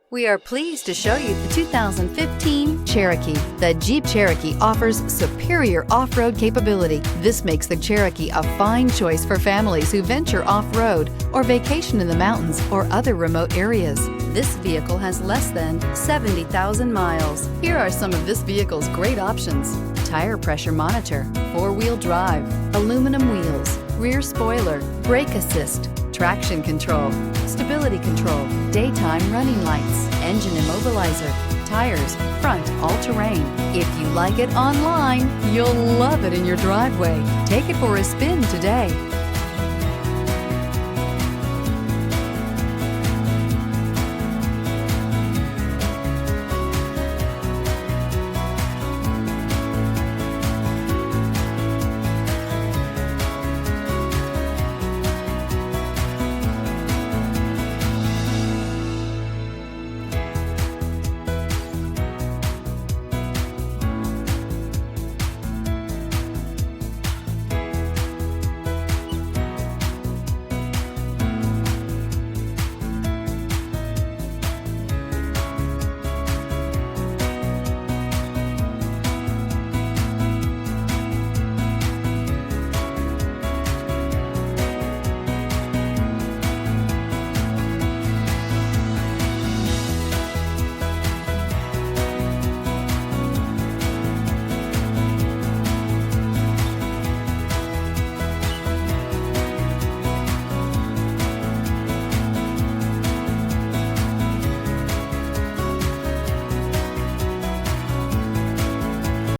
We are pleased to show you the 2015 Cherokee. The Jeep Cherokee offers superior off-road capability. This makes the Cherokee a fine choice for families who venture off-road or vacation in the mountains or other remote areas. This vehicle has less than 70,000 miles. Here are some of this vehicle's great options: tire pressure monitor, four-wheel drive, aluminum wheels, rear spoiler, brake assist, traction control, stability control, daytime running lights, engine immobilizer, tires, front all-terrain. If you like it online, you'll love it in your driveway. Take it for a spin today.